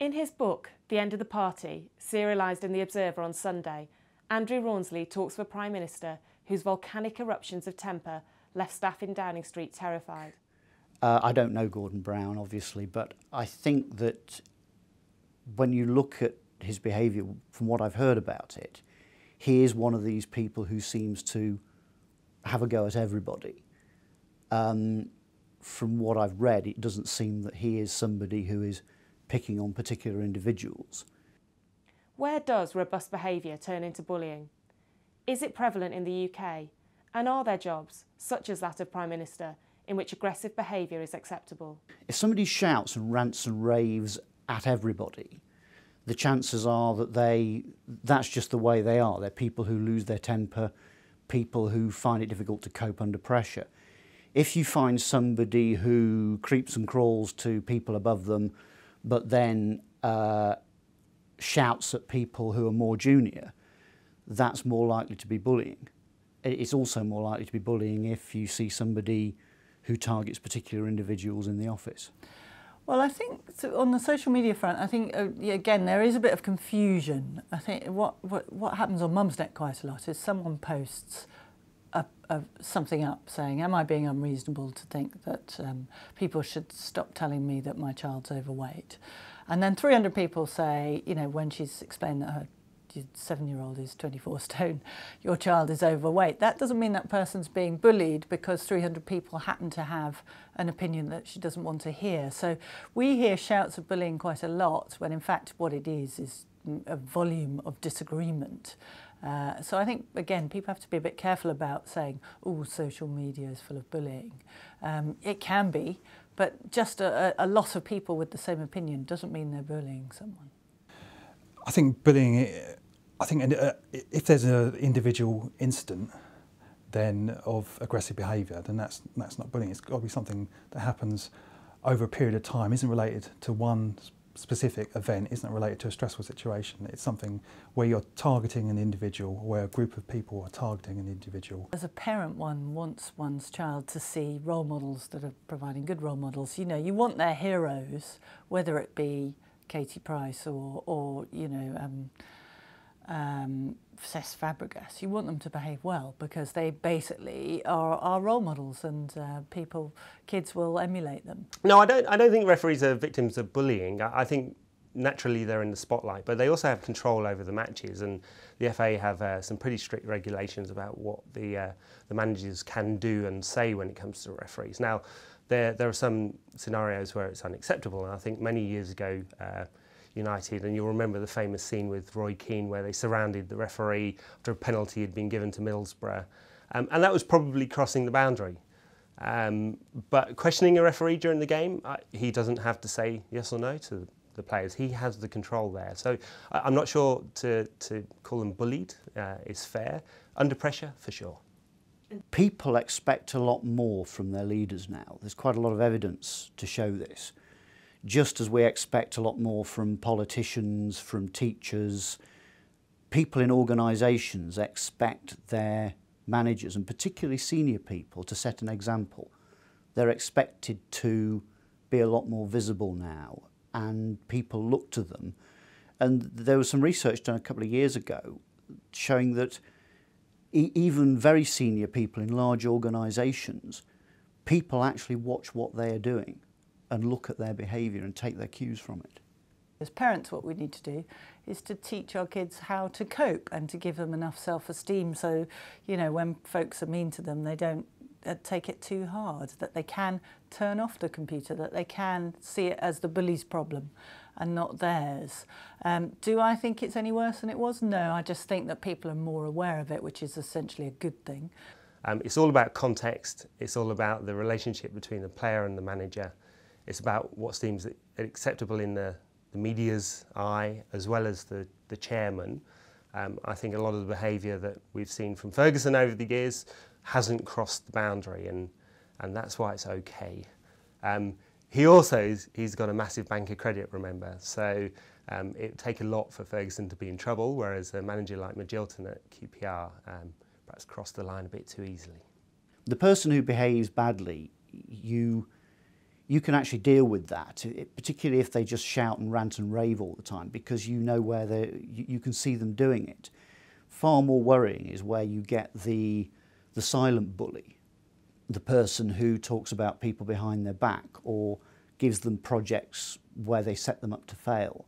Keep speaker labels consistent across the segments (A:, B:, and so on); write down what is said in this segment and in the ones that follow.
A: In his book, The End of the Party, serialised in The Observer on Sunday, Andrew Rawnsley talks of a Prime Minister whose volcanic eruptions of temper left staff in Downing Street terrified.
B: I don't know Gordon Brown, obviously, but I think that when you look at his behaviour, from what I've heard about it, he is one of these people who seems to have a go at everybody. From what I've read, it doesn't seem that he is somebody who is picking on particular individuals.
A: Where does robust behaviour turn into bullying? Is it prevalent in the UK? And are there jobs, such as that of Prime Minister, in which aggressive behaviour is acceptable?
B: If somebody shouts and rants and raves at everybody, the chances are that that's just the way they are. They're people who lose their temper, people who find it difficult to cope under pressure. If you find somebody who creeps and crawls to people above them, but then shouts at people who are more junior, that's more likely to be bullying. It's also more likely to be bullying if you see somebody who targets particular individuals in the office.
C: Well, I think on the social media front, I think, again, there is a bit of confusion. I think what happens on Mumsnet quite a lot is someone posts something up saying, am I being unreasonable to think that people should stop telling me that my child's overweight? And then 300 people say, you know, when she's explained that her 7-year-old is 24 stone, your child is overweight. That doesn't mean that person's being bullied because 300 people happen to have an opinion that she doesn't want to hear. So we hear shouts of bullying quite a lot, when in fact what it is a volume of disagreement. So I think, again, people have to be a bit careful about saying, oh, social media is full of bullying. It can be, but just a lot of people with the same opinion doesn't mean they're bullying someone.
D: I think bullying, if there's an individual incident then of aggressive behaviour, then that's not bullying. It's got to be something that happens over a period of time, isn't related to one specific event, isn't related to a stressful situation. It's something where you're targeting an individual, where a group of people are targeting an individual.
C: As a parent, one wants one's child to see role models that are providing good role models. You know, you want their heroes, whether it be Katie Price or you know, Cesc Fabregas. You want them to behave well because they basically are role models, and kids will emulate them.
E: No, I don't think referees are victims of bullying. I think naturally they're in the spotlight, but they also have control over the matches, and the FA have some pretty strict regulations about what the managers can do and say when it comes to referees. Now, there are some scenarios where it's unacceptable, and I think many years ago United, and you'll remember the famous scene with Roy Keane where they surrounded the referee after a penalty had been given to Middlesbrough, and that was probably crossing the boundary. But questioning a referee during the game, he doesn't have to say yes or no to the players. He has the control there. So I'm not sure to call them bullied is fair. Under pressure, for sure.
B: People expect a lot more from their leaders now. There's quite a lot of evidence to show this. Just as we expect a lot more from politicians, from teachers, people in organisations expect their managers, and particularly senior people, to set an example. They're expected to be a lot more visible now, and people look to them. And there was some research done a couple of years ago showing that even very senior people in large organisations, people actually watch what they are doing and look at their behaviour and take their cues from it.
C: As parents, what we need to do is to teach our kids how to cope and to give them enough self-esteem so, you know, when folks are mean to them, they don't take it too hard, that they can turn off the computer, that they can see it as the bully's problem and not theirs. Do I think it's any worse than it was? No, I just think that people are more aware of it, which is essentially a good thing.
E: It's all about context. It's all about the relationship between the player and the manager. It's about what seems acceptable in the media's eye as well as the chairman. I think a lot of the behaviour that we've seen from Ferguson over the years hasn't crossed the boundary, and that's why it's okay. He's got a massive bank of credit, remember, so it would take a lot for Ferguson to be in trouble, whereas a manager like Magilton at QPR perhaps crossed the line a bit too easily.
B: The person who behaves badly, you you can actually deal with that, particularly if they just shout and rant and rave all the time, because you know where you can see them doing it. Far more worrying is where you get the silent bully, the person who talks about people behind their back or gives them projects where they set them up to fail.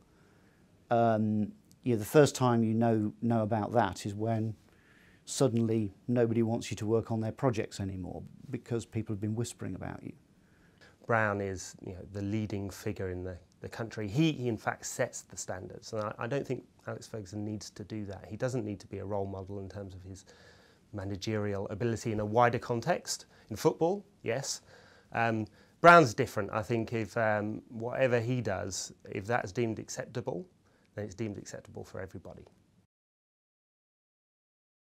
B: The first time you know about that is when suddenly nobody wants you to work on their projects anymore because people have been whispering about you.
E: Brown is the leading figure in the country. He in fact sets the standards, and I don't think Alex Ferguson needs to do that. He doesn't need to be a role model in terms of his managerial ability in a wider context. In football, yes. Brown's different. I think if whatever he does, if that's deemed acceptable, then it's deemed acceptable for everybody.